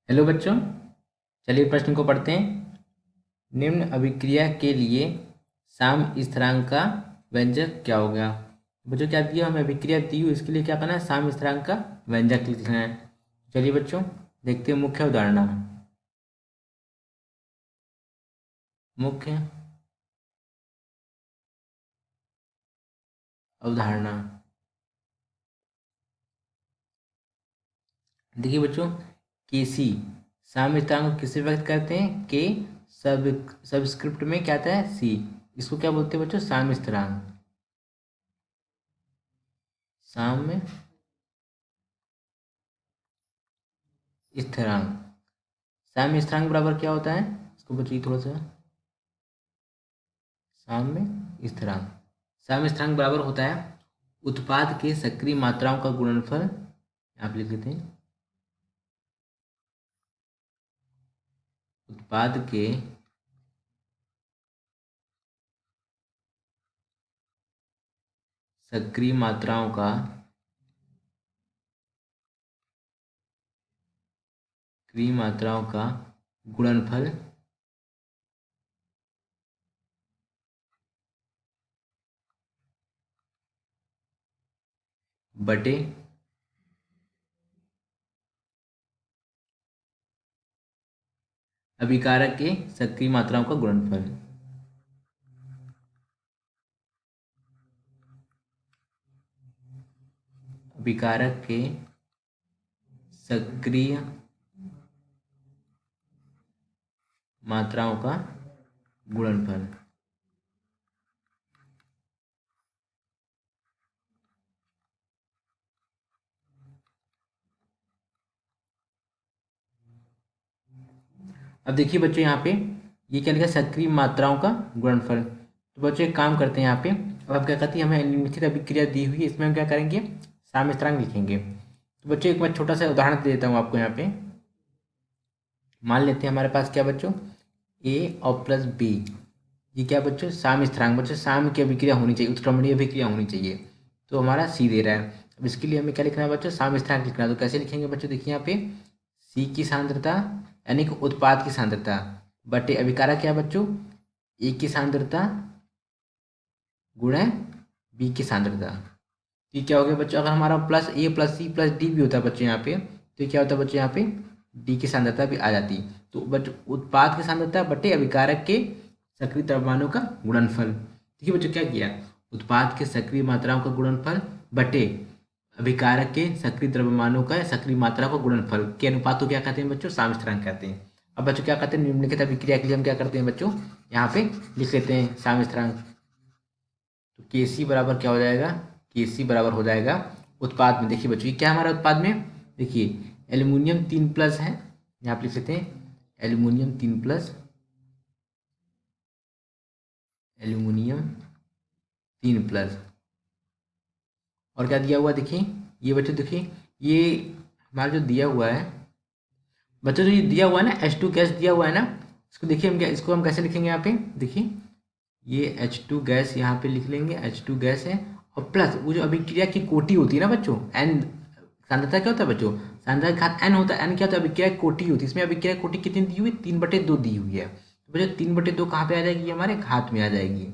Hello बच्चों, चलिए प्रश्न को पढ़ते हैं। निम्न अभिक्रिया के लिए साम स्थिरांक का व्यंजक क्या होगा। बच्चों क्या दिया, हमें अभिक्रिया दी हुई, इसके लिए क्या करना है, साम स्थिरांक का व्यंजक लिखना है। चलिए बच्चों देखते हैं मुख्य उदाहरण। मुख्य अवधारणा। देखिए बच्चों, केसी साम स्थिरांक को किससे व्यक्त करते हैं, के सबस्क्रिप्ट में क्या आता है, सी। इसको क्या बोलते हैं बच्चों, साम स्थिरांक। साम स्थिरांक। साम्य स्थिरांक बराबर क्या होता है, इसको बच्चों थोड़ा सा। साम्य स्थिरांक, साम्य स्थिरांक बराबर होता है उत्पाद के सक्रिय मात्राओं का गुणनफल। आप लिख लेते हैं, उत्पाद के सक्रिय मात्राओं का सक्रिय मात्राओं का गुणनफल बटे अभिकारक के सक्रिय मात्राओं का गुणनफल। अभिकारक के सक्रिय मात्राओं का गुणनफल। अब देखिए बच्चों, यहाँ पे ये क्या लिखा है, सक्रिय मात्राओं का गुणनफल। तो बच्चों एक काम करते हैं, यहाँ पे अब आप क्या कहते हैं, हमें निम्नलिखित अभिक्रिया दी हुई है, इसमें हम क्या करेंगे, साम्य स्थिरांक लिखेंगे। तो बच्चों एक मैं छोटा सा उदाहरण दे देता हूँ आपको। यहाँ पे मान लेते हैं हमारे पास क्या बच्चों, ए और प्लस बी। ये क्या बच्चों, साम्य स्थिरांक। बच्चों साम्य की अभिक्रिया होनी चाहिए, उत्क्रमणीय अभिक्रिया होनी चाहिए। तो हमारा सी दे रहा है। अब इसके लिए हमें क्या लिखना है बच्चों, साम्य स्थिरांक लिखना है। तो कैसे लिखेंगे बच्चों, देखिए यहाँ पे सी की सांद्रता यानी कि उत्पाद की सांद्रता बटे अभिकारक क्या बच्चों, ए की सांद्रता गुणा बी की सांद्रता। ये क्या हो गया बच्चों, अगर हमारा प्लस ए प्लस सी प्लस डी भी होता है बच्चों यहाँ पे, तो ये क्या होता है बच्चों, यहाँ पे डी की सांद्रता भी आ जाती। तो बच्चों उत्पाद की सांद्रता बटे अभिकारक के सक्रिय द्रव्यमानों का गुणनफल। देखिए बच्चों क्या किया, उत्पाद के सक्रिय मात्राओं का गुणनफल बटे अभिकारक के सक्रिय द्रव्यमानों का सक्रिय मात्रा का गुणनफल के अनुपात को क्या कहते हैं बच्चों, साम्य स्थिरांक कहते हैं। अब बच्चों क्या कहते हैं, निम्नलिखित अभिक्रिया के लिए हम क्या करते हैं बच्चों, यहाँ पे लिख लेते हैं साम्य स्थिरांक। तो के सी बराबर क्या हो जाएगा, के सी बराबर हो जाएगा उत्पाद में। देखिए बच्चों ये क्या हमारा उत्पाद में, देखिए एल्यूमिनियम 3+ है, यहाँ पे लिख लेते हैं एल्यूमिनियम 3+, एल्यूमिनियम 3+। और क्या दिया हुआ देखिए, ये बच्चों देखिए ये हमारा जो दिया हुआ है बच्चों, जो ये दिया हुआ है ना H2 गैस दिया हुआ है ना, इसको देखिए हम क्या, इसको हम कैसे लिखेंगे, यहाँ पे देखिए ये H2 गैस यहाँ पे लिख लेंगे, H2 गैस है। और प्लस वो जो अभिक्रिया की कोटि होती है ना बच्चों, एन सांद्रता क्या होता है बच्चों, सांद्रता का घात एन होता है। एन क्या होता है, अभिक्रिया की कोटि होती है। इसमें अभिक्रिया की कोटि कितनी दी हुई, 3/2 दी हुई है। तो बच्चों 3/2 कहाँ पे आ जाएगी, हमारे घात में आ जाएगी।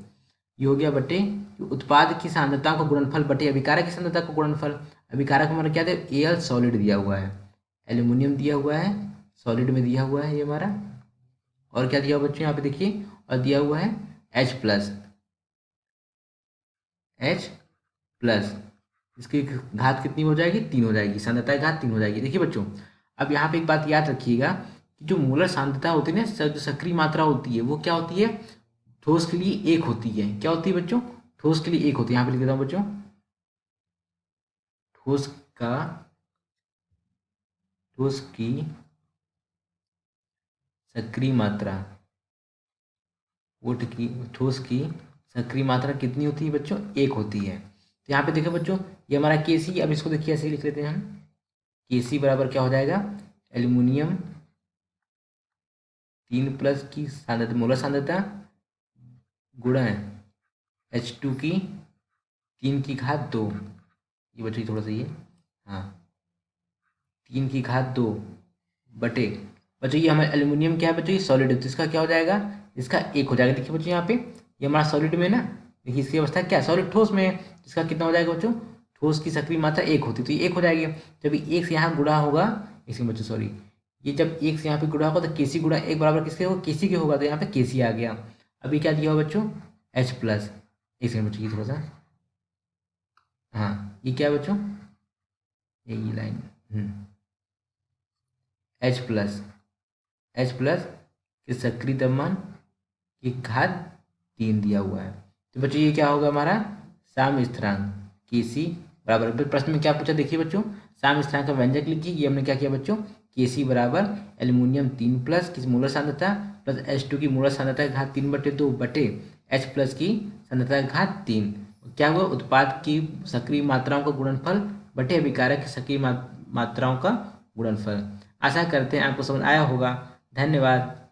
ये हो गया बटे उत्पाद की सांद्रता का गुणनफल बटे अभिकारक की सांद्रता का गुणनफल। अभिकारक हमारा क्या था, एल सॉलिड दिया हुआ है, एल्यूमिनियम दिया हुआ है, सॉलिड में दिया हुआ है ये हमारा। और क्या दिया हुआ बच्चों, यहाँ पे देखिए और दिया हुआ है H+, H+। इसकी घात कितनी हो जाएगी, 3 हो जाएगी, सांद्रता की घात 3 हो जाएगी। देखिए बच्चों अब यहाँ पे एक बात याद रखिएगा कि जो मोलर सांद्रता होती है ना, जो सक्रिय मात्रा होती है वो क्या होती है, ठोस के लिए 1 होती है। क्या होती है बच्चों, ठोस के लिए 1 होती है। यहाँ पे लिख देता हूँ बच्चों, ठोस का ठोस की सक्रिय मात्रा, वोट की ठोस की सक्रिय मात्रा कितनी होती है बच्चों, 1 होती है। तो यहाँ पे देखो बच्चों ये हमारा के सी, अब इसको देखिए ऐसे ही लिख लेते हैं हम, के सी बराबर क्या हो जाएगा, एल्यूमिनियम 3+ की सांद्रता मोलर सांद्रता गुणा H2 की 3 की घात 2। ये बच्चों थोड़ा सा ये, हाँ 3 की घात 2 बटे बच्चों ये हमारे एल्यूमिनियम क्या है बच्चों, ये सॉलिड है तो इसका क्या हो जाएगा, इसका एक हो जाएगा। देखिए बच्चों यहाँ पे ये हमारा सॉलिड में ना, देखिए इसकी अवस्था क्या है, सॉलिड ठोस में है, इसका कितना हो जाएगा बच्चों, ठोस की सक्रिय मात्रा एक होती है तो ये एक हो जाएगी। जब एक से यहाँ गुणा होगा, इसमें बच्चों सॉरी, ये जब एक से यहाँ पे गुणा होगा तो केसी गुणा एक बराबर किसके होगा, केसी के होगा, तो यहाँ पे केसी आ गया। अभी क्या दिया हुआ बच्चों, एच प्लस, एक सेकंड बच्चों ये थोड़ा सा, हाँ ये क्या है बच्चों, ये line H plus, H plus इस सक्रिय द्रव्यमान की घात 3 दिया हुआ है। तो बच्चों ये क्या होगा हमारा साम स्थिरांक के सी बराबर, प्रश्न में क्या पूछा देखिए बच्चों, साम स्थिरांक का व्यंजक लिखिए। ये हमने क्या किया बच्चों, के सी बराबर एल्यूमिनियम 3 प्लस किस मोलर सांद्रता प्लस H2 की मोलर सांद्रता की घात 3/2 बटे H प्लस की सांद्रता की घात 3, क्या हुआ उत्पाद की सक्रिय मात्राओं का गुणनफल बटे अभिकारक की सक्रिय मात्राओं का गुणनफल। आशा करते हैं आपको समझ आया होगा। धन्यवाद।